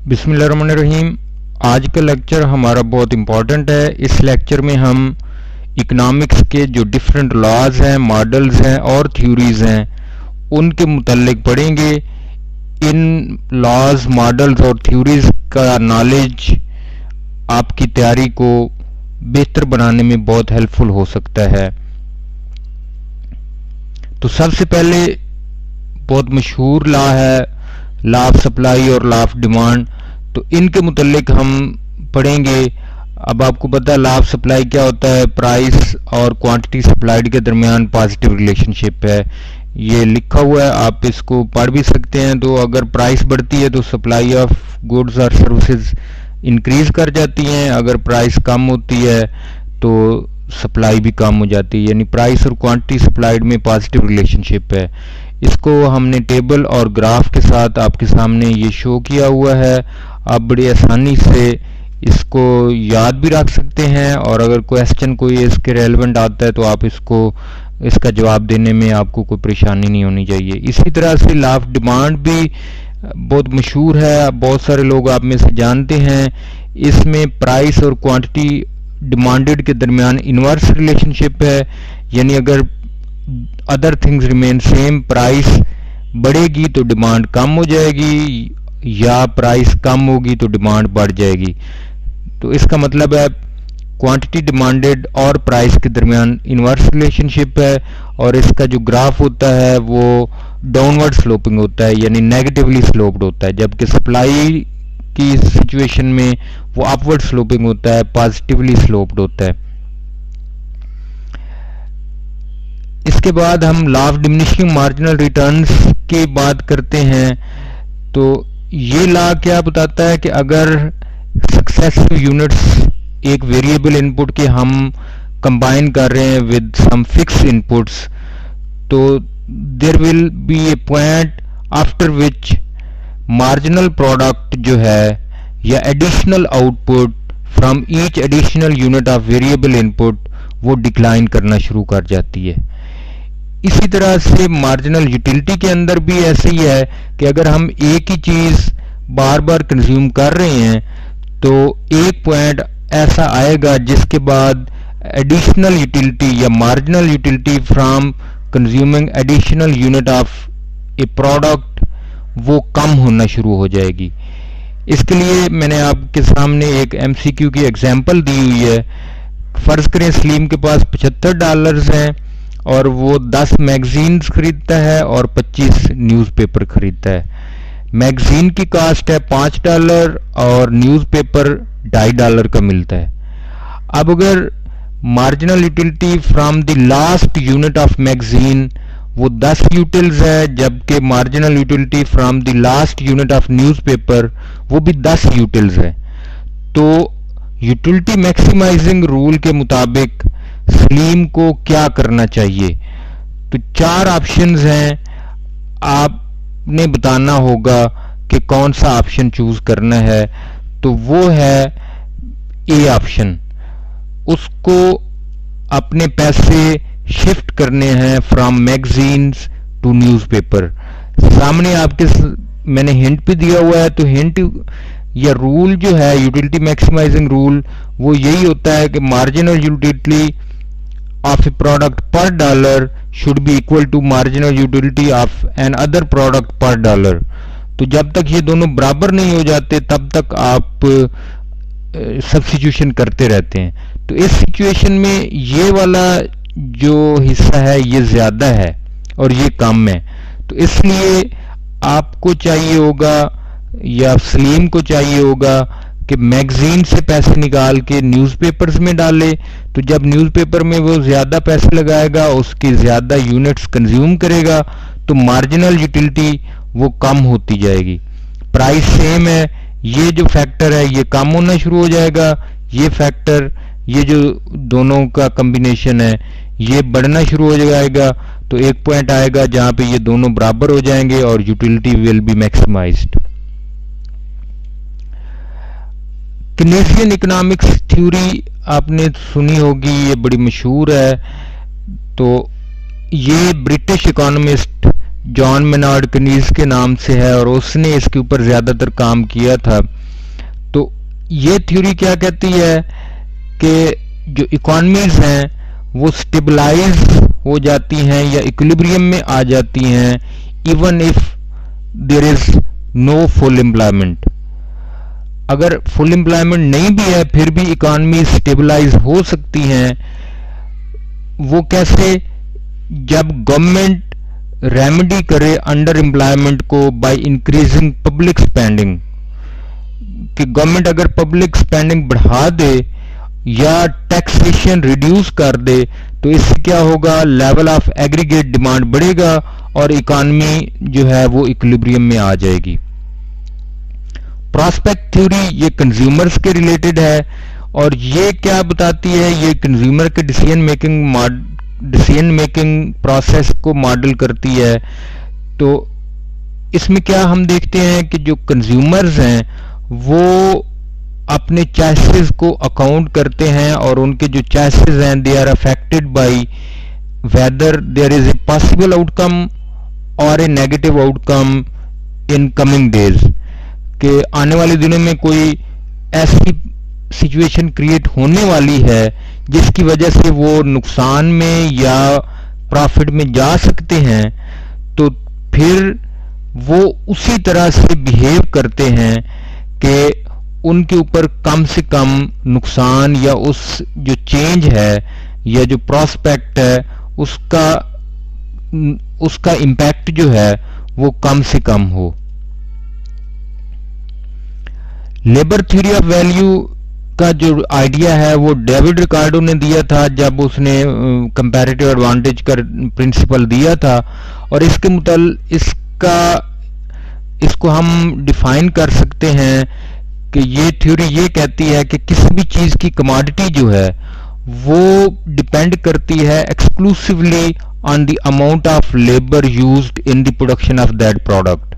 बिस्मिल्लाहिर्रहमानिर्रहीम। आज का लेक्चर हमारा बहुत इम्पोर्टेंट है। इस लेक्चर में हम इकोनॉमिक्स के जो डिफरेंट लॉज हैं, मॉडल्स हैं और थ्योरीज हैं उनके मुतल्लिक पढ़ेंगे। इन लॉज, मॉडल्स और थ्योरीज का नॉलेज आपकी तैयारी को बेहतर बनाने में बहुत हेल्पफुल हो सकता है। तो सबसे पहले बहुत मशहूर लॉ है लॉ ऑफ सप्लाई और लॉ ऑफ डिमांड। तो इनके मुतल्लिक हम पढ़ेंगे। अब आपको पता है लॉ ऑफ सप्लाई क्या होता है। प्राइस और क्वांटिटी सप्लाइड के दरमियान पॉजिटिव रिलेशनशिप है। ये लिखा हुआ है, आप इसको पढ़ भी सकते हैं। तो अगर प्राइस बढ़ती है तो सप्लाई ऑफ गुड्स और सर्विसेज इंक्रीज कर जाती हैं, अगर प्राइस कम होती है तो सप्लाई भी कम हो जाती है। यानी प्राइस और क्वांटिटी सप्लाइड में पॉजिटिव रिलेशनशिप है। इसको हमने टेबल और ग्राफ के साथ आपके सामने ये शो किया हुआ है। आप बड़ी आसानी से इसको याद भी रख सकते हैं और अगर क्वेश्चन कोई इसके रेलेवेंट आता है तो आप इसका जवाब देने में आपको कोई परेशानी नहीं होनी चाहिए। इसी तरह से लॉ ऑफ डिमांड भी बहुत मशहूर है, बहुत सारे लोग आप में से जानते हैं। इसमें प्राइस और क्वांटिटी डिमांडेड के दरमियान इनवर्स रिलेशनशिप है। यानी अगर other things remain same, price बढ़ेगी तो डिमांड कम हो जाएगी या प्राइस कम होगी तो डिमांड बढ़ जाएगी। तो इसका मतलब है क्वांटिटी डिमांडेड और प्राइस के दरमियान इनवर्स रिलेशनशिप है और इसका जो ग्राफ होता है वो डाउनवर्ड स्लोपिंग होता है, यानी नेगेटिवली स्लोप्ड होता है। जबकि सप्लाई की सिचुएशन में वो अपवर्ड स्लोपिंग होता है, पॉजिटिवली स्लोप्ड होता है। इसके बाद हम law of diminishing marginal returns की बात करते हैं। तो ये लॉ क्या बताता है कि अगर सक्सेसिव यूनिट्स एक वेरिएबल इनपुट के हम कंबाइन कर रहे हैं विद सम फिक्स इनपुट्स, तो there will be a point after which marginal product जो है या additional output from each additional unit of variable input वो डिक्लाइन करना शुरू कर जाती है। इसी तरह से मार्जिनल यूटिलिटी के अंदर भी ऐसे ही है कि अगर हम एक ही चीज बार बार कंज्यूम कर रहे हैं तो एक पॉइंट ऐसा आएगा जिसके बाद एडिशनल यूटिलिटी या marginal utility from consuming additional unit of A product वो कम होना शुरू हो जाएगी। इसके लिए मैंने आपके सामने एक एमसीक्यू की एग्जांपल दी हुई है। फर्ज करें सलीम के पास $75 हैं और वो 10 मैगजीन्स खरीदता है और 25 न्यूज़पेपर खरीदता है। मैगजीन की कास्ट है $5 और न्यूज़पेपर $2.5 का मिलता है। अब अगर marginal utility from the last unit of magazine वो 10 यूटिल्स है, जबकि marginal utility from the last unit of newspaper वो भी 10 यूटिल्स है। तो यूटिलिटी मैक्सिमाइजिंग रूल के मुताबिक सलीम को क्या करना चाहिए? तो 4 ऑप्शंस हैं, आपने बताना होगा कि कौन सा ऑप्शन चूज करना है। तो वो है ए ऑप्शन, उसको अपने पैसे शिफ्ट करने हैं फ्रॉम मैगजीन्स टू न्यूज़पेपर। सामने आपके मैंने हिंट भी दिया हुआ है। तो हिंट या रूल जो है यूटिलिटी मैक्सिमाइजिंग रूल वो यही होता है कि marginal utility of a product per dollar should be equal to marginal utility of an other product per dollar। तो जब तक ये दोनों बराबर नहीं हो जाते तब तक आप सब्स्टिट्यूशन करते रहते हैं। तो इस सिचुएशन में ये वाला जो हिस्सा है ये ज्यादा है और ये कम है। तो इसलिए आपको चाहिए होगा या सलीम को चाहिए होगा कि मैगजीन से पैसे निकाल के न्यूज़पेपर्स में डाले। तो जब न्यूज़पेपर में वो ज्यादा पैसे लगाएगा, उसकी ज्यादा यूनिट्स कंज्यूम करेगा, तो मार्जिनल यूटिलिटी वो कम होती जाएगी। प्राइस सेम है, ये जो फैक्टर है ये कम होना शुरू हो जाएगा, ये फैक्टर, ये जो दोनों का कॉम्बिनेशन है ये बढ़ना शुरू हो जाएगा। तो एक पॉइंट आएगा जहां पे ये दोनों बराबर हो जाएंगे और utility will be maximised. Keynesian economics theory आपने सुनी होगी, ये बड़ी मशहूर है। तो ये ब्रिटिश इकोनॉमिस्ट जॉन मेनार्ड कनीज के नाम से है और उसने इसके ऊपर ज़्यादातर काम किया था। तो ये थ्योरी क्या कहती है कि जो इकोनॉमीज हैं वो स्टेबलाइज हो जाती हैं या इक्विलिब्रियम में आ जाती हैं even if there is no full employment. अगर फुल एम्प्लॉयमेंट नहीं भी है फिर भी इकोनॉमी स्टेबलाइज हो सकती हैं। वो कैसे? जब गवर्नमेंट रेमेडी करे अंडर एम्प्लॉयमेंट को बाय इंक्रीजिंग पब्लिक स्पेंडिंग, कि गवर्नमेंट अगर पब्लिक स्पेंडिंग बढ़ा दे या टैक्सेशन रिड्यूस कर दे तो इससे क्या होगा, लेवल ऑफ एग्रीगेट डिमांड बढ़ेगा और इकोनॉमी जो है वो इक्विलिब्रियम में आ जाएगी। प्रॉस्पेक्ट थ्योरी ये कंज्यूमर्स के रिलेटेड है और ये क्या बताती है, ये कंज्यूमर के डिसीजन मेकिंग प्रोसेस को मॉडल करती है। तो इसमें क्या हम देखते हैं कि जो कंज्यूमर्स हैं वो अपने चॉइसेस को अकाउंट करते हैं और उनके जो चॉइसेस हैं they are affected by whether there is a possible outcome और a negative outcome in coming days, कि आने वाले दिनों में कोई ऐसी सिचुएशन क्रिएट होने वाली है जिसकी वजह से वो नुकसान में या प्रॉफिट में जा सकते हैं, तो फिर वो उसी तरह से बिहेव करते हैं कि उनके ऊपर कम से कम नुकसान या उस जो चेंज है या जो प्रॉस्पेक्ट है उसका इम्पैक्ट जो है वो कम से कम हो। लेबर थ्योरी ऑफ वैल्यू का जो आइडिया है वो डेविड रिकार्डो ने दिया था जब उसने कंपैरेटिव एडवांटेज का प्रिंसिपल दिया था, और इसके इसको हम डिफाइन कर सकते हैं कि ये थ्योरी ये कहती है कि किसी भी चीज की कमोडिटी जो है वो डिपेंड करती है exclusively on the amount of labour used in the production of that product.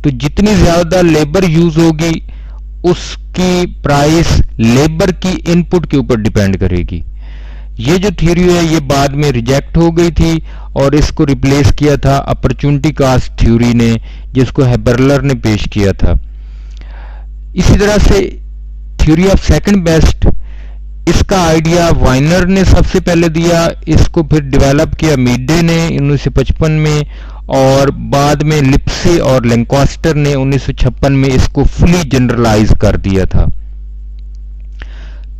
तो जितनी ज्यादा लेबर यूज होगी उसकी प्राइस लेबर की इनपुट के ऊपर डिपेंड करेगी। ये जो थ्योरी है ये बाद में रिजेक्ट हो गई थी और इसको रिप्लेस किया था अपॉर्चुनिटी कॉस्ट थ्योरी ने, जिसको हेबरलर ने पेश किया था। इसी तरह से थ्योरी ऑफ सेकंड बेस्ट, इसका आइडिया वाइनर ने सबसे पहले दिया, इसको फिर डेवलप किया मीडे ने 1955 में और बाद में लिप्से और लैंकास्टर ने 1956 में इसको फुली जनरलाइज कर दिया था।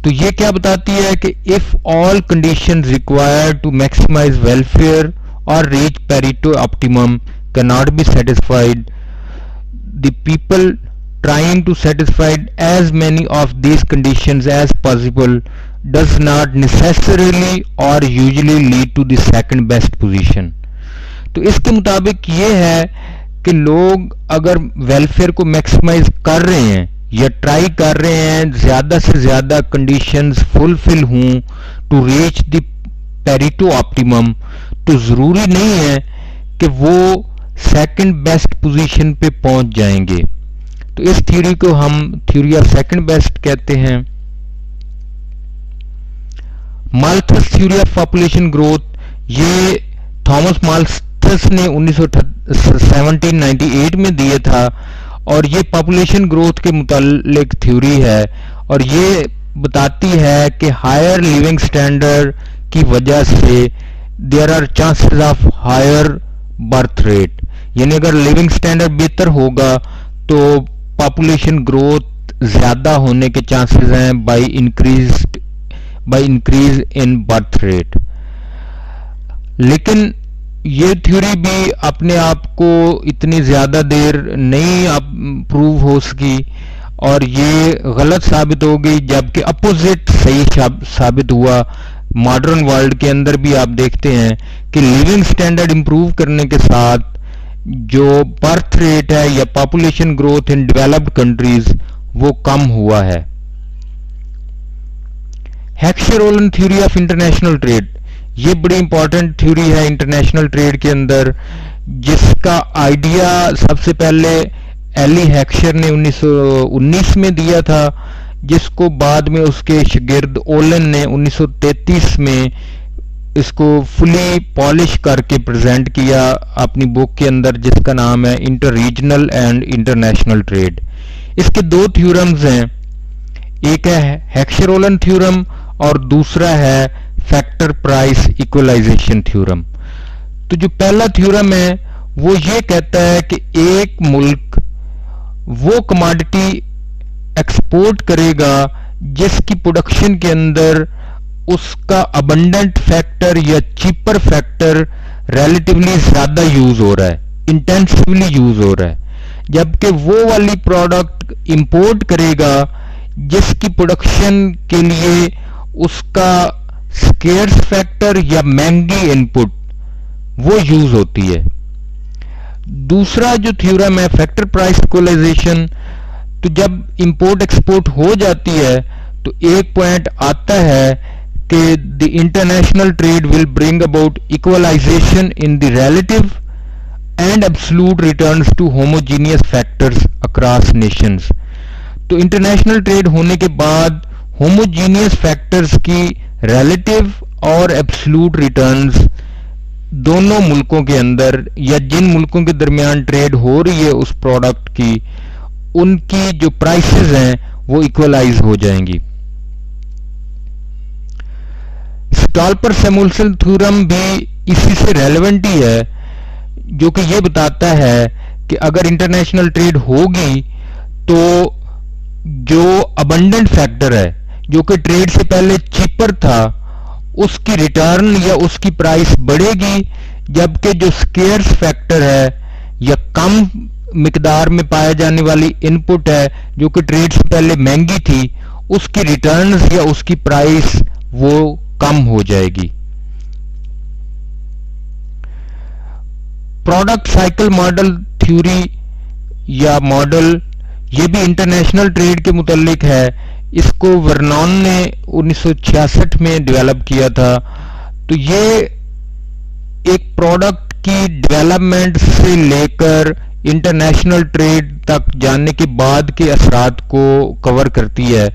तो ये क्या बताती है कि if all condition required to maximize welfare और reach Pareto optimum can not be satisfied, the people trying to satisfy as many of these conditions as possible does not necessarily or usually lead to the second best position। तो इसके मुताबिक ये है कि लोग अगर welfare को maximise कर रहे हैं या ट्राई कर रहे हैं ज्यादा से ज्यादा कंडीशंस फुलफिल हों to reach the Pareto optimum, तो जरूरी नहीं है कि वो सेकंड बेस्ट पोजीशन पे पहुंच जाएंगे। तो इस थ्योरी को हम थ्योरी ऑफ सेकंड बेस्ट कहते हैं। Malthus theory of population growth, ये थॉमस माल्थस ने 1798 में दिया था और ये पॉपुलेशन ग्रोथ के मुतालिक थ्योरी है और ये बताती है कि हायर लिविंग स्टैंडर्ड की वजह से there are chances of higher birth rate, यानी अगर लिविंग स्टैंडर्ड बेहतर होगा तो पॉपुलेशन ग्रोथ ज्यादा होने के चांसेस हैं by increase in birth rate. लेकिन ये थ्योरी भी अपने आप को इतनी ज्यादा देर नहीं प्रूव हो सकी और ये गलत साबित हो गई, जबकि अपोजिट सही साबित हुआ। मॉडर्न वर्ल्ड के अंदर भी आप देखते हैं कि लिविंग स्टैंडर्ड इंप्रूव करने के साथ जो बर्थ रेट है या population growth in developed countries वो कम हुआ है। हेक्सर-ओलन थ्योरी ऑफ इंटरनेशनल ट्रेड, ये बड़ी इंपॉर्टेंट थ्योरी है इंटरनेशनल ट्रेड के अंदर, जिसका आइडिया सबसे पहले एली हेक्सर ने 1919 में दिया था, जिसको बाद में उसके शागिर्द ओलन ने 1933 में इसको फुली पॉलिश करके प्रेजेंट किया अपनी बुक के अंदर, जिसका नाम है inter regional and international trade. इसके दो थ्योरम्स हैं, एक है हेक्सरोलन थ्योरम और दूसरा है फैक्टर प्राइस इक्वलाइजेशन थ्योरम। तो जो पहला थ्योरम है वो ये कहता है कि एक मुल्क वो कमोडिटी एक्सपोर्ट करेगा जिसकी प्रोडक्शन के अंदर उसका अबंडेंट फैक्टर या चीपर फैक्टर रिलेटिवली ज्यादा यूज हो रहा है, इंटेंसिवली यूज हो रहा है, जबकि वो वाली प्रोडक्ट इंपोर्ट करेगा जिसकी प्रोडक्शन के लिए उसका स्केर्स फैक्टर या महंगी इनपुट वो यूज होती है। दूसरा जो थ्योरम है फैक्टर प्राइस इक्वलाइजेशन, तो जब इंपोर्ट एक्सपोर्ट हो जाती है तो एक पॉइंट आता है कि the international trade will bring about equalisation in the relative and absolute returns to homogeneous factors across nations. तो इंटरनेशनल ट्रेड होने के बाद होमोजीनियस फैक्टर्स की रिलेटिव और एब्सोल्यूट रिटर्न्स दोनों मुल्कों के अंदर या जिन मुल्कों के दरमियान ट्रेड हो रही है उस प्रोडक्ट की, उनकी जो प्राइसेस हैं वो इक्वलाइज हो जाएंगी। स्टॉल्पर-सैमुअल्सन थ्योरम भी इसी से रेलेवेंट ही है, जो कि ये बताता है कि अगर इंटरनेशनल ट्रेड होगी तो जो अबंडेंट फैक्टर है जो कि ट्रेड से पहले चीपर था उसकी रिटर्न या उसकी प्राइस बढ़ेगी, जबकि जो स्केर्स फैक्टर है या कम मिकदार में पाए जाने वाली इनपुट है जो कि ट्रेड से पहले महंगी थी, उसकी रिटर्न्स या उसकी प्राइस वो कम हो जाएगी। प्रोडक्ट साइकिल मॉडल थ्योरी या मॉडल ये भी इंटरनेशनल ट्रेड के मुतालिक है। इसको वर्नॉन ने 1966 में डेवलप किया था। तो ये एक प्रोडक्ट की डेवलपमेंट से लेकर इंटरनेशनल ट्रेड तक जाने के बाद के असरात को कवर करती है।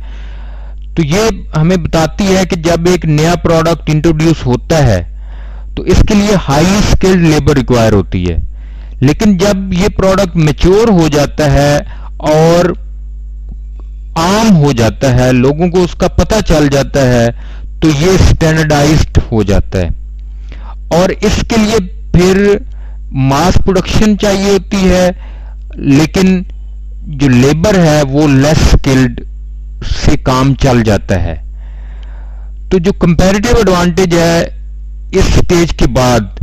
तो ये हमें बताती है कि जब एक नया प्रोडक्ट इंट्रोड्यूस होता है तो इसके लिए हाई स्किल्ड लेबर रिक्वायर होती है, लेकिन जब ये प्रोडक्ट मैच्योर हो जाता है और आम हो जाता है, लोगों को उसका पता चल जाता है, तो ये स्टैंडर्डाइज्ड हो जाता है और इसके लिए फिर मास प्रोडक्शन चाहिए होती है, लेकिन जो लेबर है वो लेस स्किल्ड से काम चल जाता है। तो जो कंपैरेटिव एडवांटेज है इस स्टेज के बाद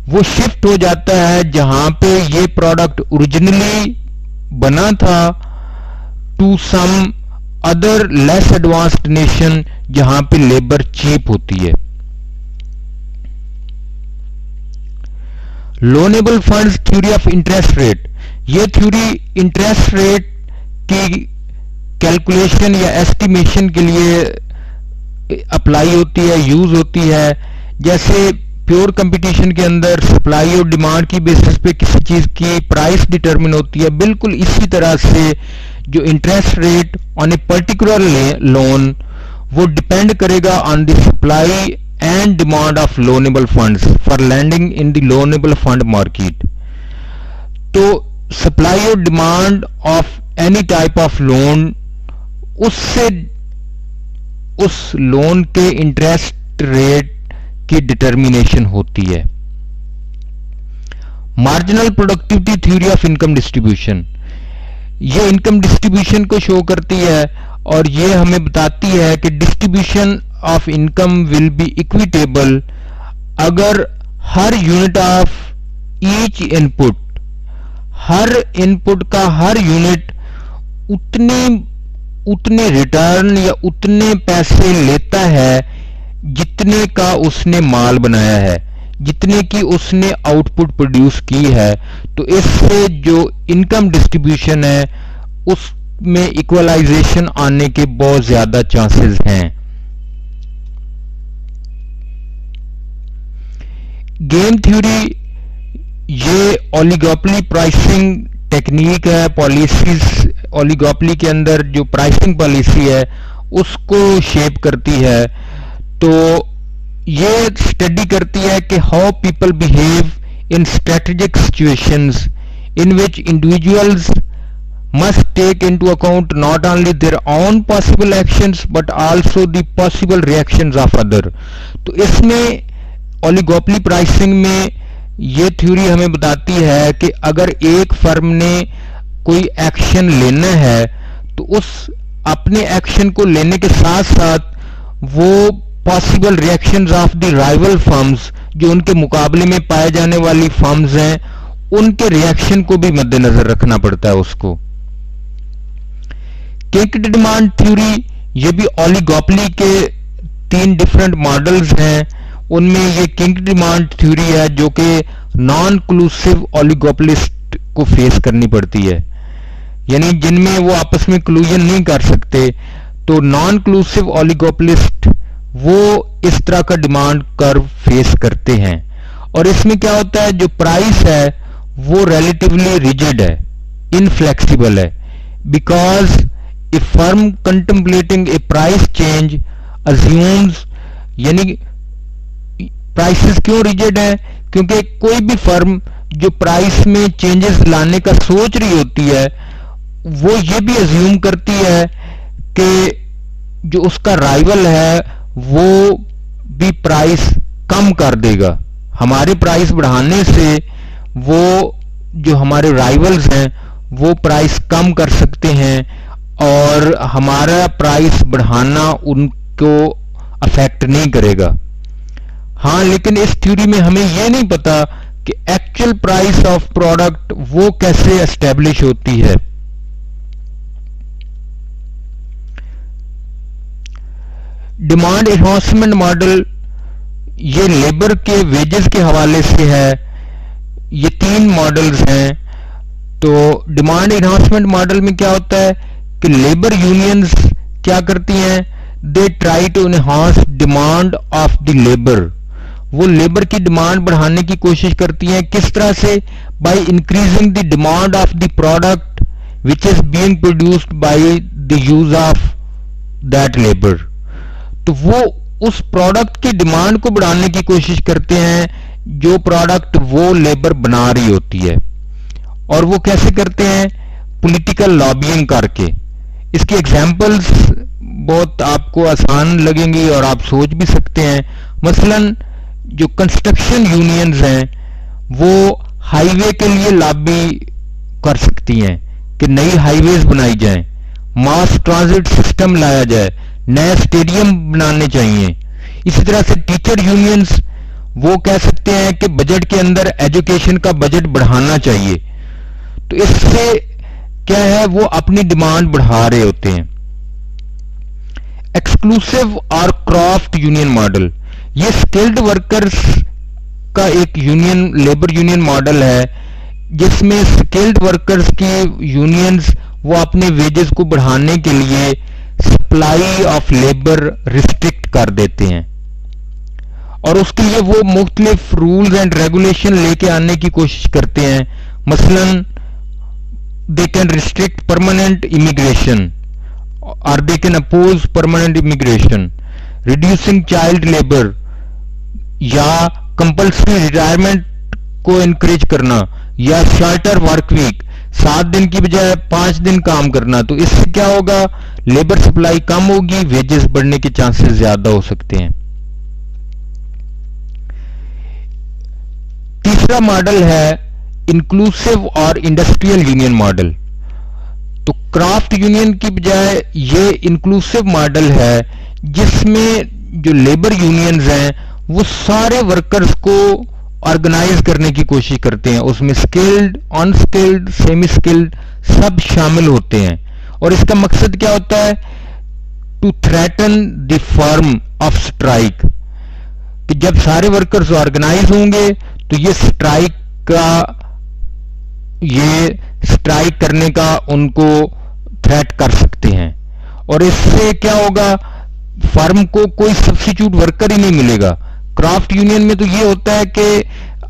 वो शिफ्ट हो जाता है जहां पे ये प्रोडक्ट ओरिजिनली बना था to some other less advanced nation जहां पे लेबर चीप होती है। Loanable funds theory of interest rate, ये थ्योरी इंटरेस्ट रेट की कैलकुलेशन या एस्टिमेशन के लिए अप्लाई होती है, यूज होती है। जैसे प्योर कंपटीशन के अंदर सप्लाई और डिमांड की बेसिस पे किसी चीज की प्राइस डिटरमिन होती है, बिल्कुल इसी तरह से जो interest rate on a particular loan वो डिपेंड करेगा on the supply and demand of loanable funds for lending in the loanable fund market. तो सप्लाई और demand of any type of loan, उससे उस लोन के इंटरेस्ट रेट की determination होती है। Marginal productivity theory of income distribution, ये income distribution को शो करती है और ये हमें बताती है कि distribution of income will be equitable अगर हर यूनिट ऑफ ईच इनपुट, हर इनपुट का हर यूनिट उतने रिटर्न या उतने पैसे लेता है जितने का उसने माल बनाया है, जितने की उसने आउटपुट प्रोड्यूस की है। तो इससे जो इनकम डिस्ट्रीब्यूशन है उसमें इक्वलाइजेशन आने के बहुत ज्यादा चांसेस हैं। गेम थ्योरी ये ओलिगोपोली प्राइसिंग टेक्निक है, पॉलिसीज ओलिगोपोली के अंदर जो प्राइसिंग पॉलिसी है उसको शेप करती है। तो ये स्टडी करती है कि how people behave in strategic situations in which individuals must take into account not only their own possible actions but also the possible reactions of other। तो इसमें ओलिगोपोली प्राइसिंग में ये थ्योरी हमें बताती है कि अगर एक फर्म ने कोई एक्शन लेना है तो उस अपने एक्शन को लेने के साथ साथ वो possible reactions of the rival firms, जो उनके मुकाबले में पाए जाने वाली फर्म्स हैं, उनके रिएक्शन को भी मद्देनजर रखना पड़ता है उसको। किंग डिमांड थ्योरी, ये भी ओलिगोपोली के 3 डिफरेंट मॉडल्स हैं, उनमें ये किंग डिमांड थ्योरी है जो कि नॉन क्लूसिव ओलिगोपोलिस्ट को फेस करनी पड़ती है, यानी जिनमें वो आपस में क्लूजन नहीं कर सकते। तो नॉन क्लूसिव ओलिगोपोलिस्ट वो इस तरह का डिमांड कर्व फेस करते हैं, और इसमें क्या होता है, जो प्राइस है वो रिलेटिवली रिजिड है, इनफ्लेक्सिबल है, because A firm contemplating A price change assumes, यानी प्राइसेस क्यों रिजिड है, क्योंकि कोई भी फर्म जो प्राइस में चेंजेस लाने का सोच रही होती है वो ये भी अज्यूम करती है कि जो उसका राइवल है वो भी प्राइस कम कर देगा। हमारे प्राइस बढ़ाने से वो जो हमारे राइवल्स हैं वो प्राइस कम कर सकते हैं और हमारा प्राइस बढ़ाना उनको अफेक्ट नहीं करेगा। हाँ, लेकिन इस थ्योरी में हमें यह नहीं पता कि एक्चुअल प्राइस ऑफ प्रोडक्ट वो कैसे एस्टेब्लिश होती है। डिमांड एनहांसमेंट मॉडल ये लेबर के वेजेस के हवाले से है। ये 3 मॉडल्स हैं। तो डिमांड एनहांसमेंट मॉडल में क्या होता है कि लेबर यूनियंस क्या करती हैं, they try to enhance demand of the labour. वो लेबर की डिमांड बढ़ाने की कोशिश करती हैं, किस तरह से, by increasing the demand of the product which is being produced by the use of that labour. तो वो उस प्रोडक्ट की डिमांड को बढ़ाने की कोशिश करते हैं जो प्रोडक्ट वो लेबर बना रही होती है। और वो कैसे करते हैं, पॉलिटिकल लॉबिंग करके। इसकी एग्जांपल्स बहुत आपको आसान लगेंगी और आप सोच भी सकते हैं। मसलन जो कंस्ट्रक्शन यूनियंस हैं वो हाईवे के लिए लॉबी कर सकती हैं कि नई हाईवेज बनाई जाएं, मास ट्रांजिट सिस्टम लाया जाए, नए स्टेडियम बनाने चाहिए। इसी तरह से टीचर यूनियंस वो कह सकते हैं कि बजट के अंदर एजुकेशन का बजट बढ़ाना चाहिए। तो इससे क्या है, वो अपनी डिमांड बढ़ा रहे होते हैं। एक्सक्लूसिव और क्राफ्ट यूनियन मॉडल, ये स्किल्ड वर्कर्स का एक यूनियन, लेबर यूनियन मॉडल है जिसमें स्किल्ड वर्कर्स की यूनियंस वो अपने वेजेस को बढ़ाने के लिए सप्लाई ऑफ लेबर रिस्ट्रिक्ट कर देते हैं और उसके लिए वो मुख्तलिफ रूल्स एंड रेगुलेशन लेके आने की कोशिश करते हैं। मसलन they can restrict permanent immigration और they can oppose permanent immigration, reducing child labour या कंपल्सरी रिटायरमेंट को इनकरेज करना या शॉर्टर वर्क वीक, 7 दिन की बजाय 5 दिन काम करना। तो इससे क्या होगा, लेबर सप्लाई कम होगी, वेजेस बढ़ने के चांसेस ज्यादा हो सकते हैं। तीसरा मॉडल है इंक्लूसिव और इंडस्ट्रियल यूनियन मॉडल। तो क्राफ्ट यूनियन की बजाय ये इंक्लूसिव मॉडल है जिसमें जो लेबर यूनियंस हैं वो सारे वर्कर्स को ऑर्गेनाइज करने की कोशिश करते हैं। उसमें स्किल्ड, अनस्किल्ड, सेमी स्किल्ड सब शामिल होते हैं। और इसका मकसद क्या होता है, to threaten the firm of strike, कि जब सारे वर्कर्स ऑर्गेनाइज होंगे तो ये स्ट्राइक करने का उनको थ्रेट कर सकते हैं। और इससे क्या होगा, फर्म को कोई सब्स्टिट्यूट वर्कर ही नहीं मिलेगा। क्राफ्ट यूनियन में तो ये होता है कि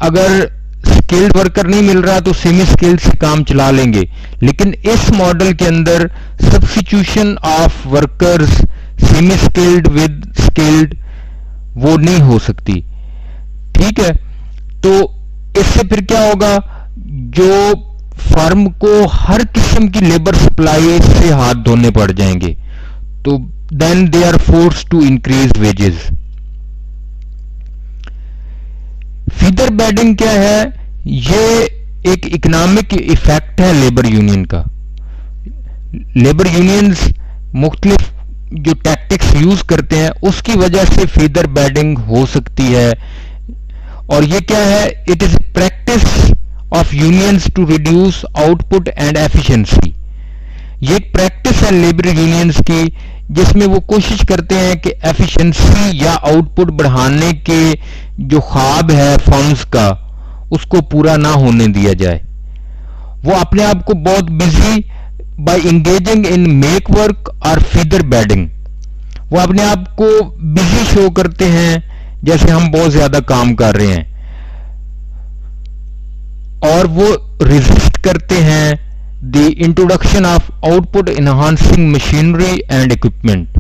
अगर स्किल्ड वर्कर नहीं मिल रहा तो सेमी स्किल्ड से काम चला लेंगे, लेकिन इस मॉडल के अंदर substitution of workers semi skilled with skilled वो नहीं हो सकती। ठीक है, तो इससे फिर क्या होगा, जो फर्म को हर किस्म की लेबर सप्लाई से हाथ धोने पड़ जाएंगे, तो then they are force to increase wages. Featherbedding क्या है, ये एक इकोनॉमिक इफेक्ट है लेबर यूनियन का। लेबर यूनियंस मुख्तलिफ जो टैक्टिक्स यूज करते हैं उसकी वजह से फीडर बेडिंग हो सकती है। और ये क्या है, it is practice of unions to reduce output and efficiency. ये एक प्रैक्टिस है लेबर यूनियंस की जिसमें वो कोशिश करते हैं कि एफिशिएंसी या आउटपुट बढ़ाने के जो ख्वाब है फर्म्स का उसको पूरा ना होने दिया जाए। वो अपने आप को बहुत busy by engaging in make work और फीडर बेडिंग, वो अपने आप को बिजी शो करते हैं जैसे हम बहुत ज्यादा काम कर रहे हैं, और वो रिजिस्ट करते हैं the introduction of output enhancing machinery and equipment.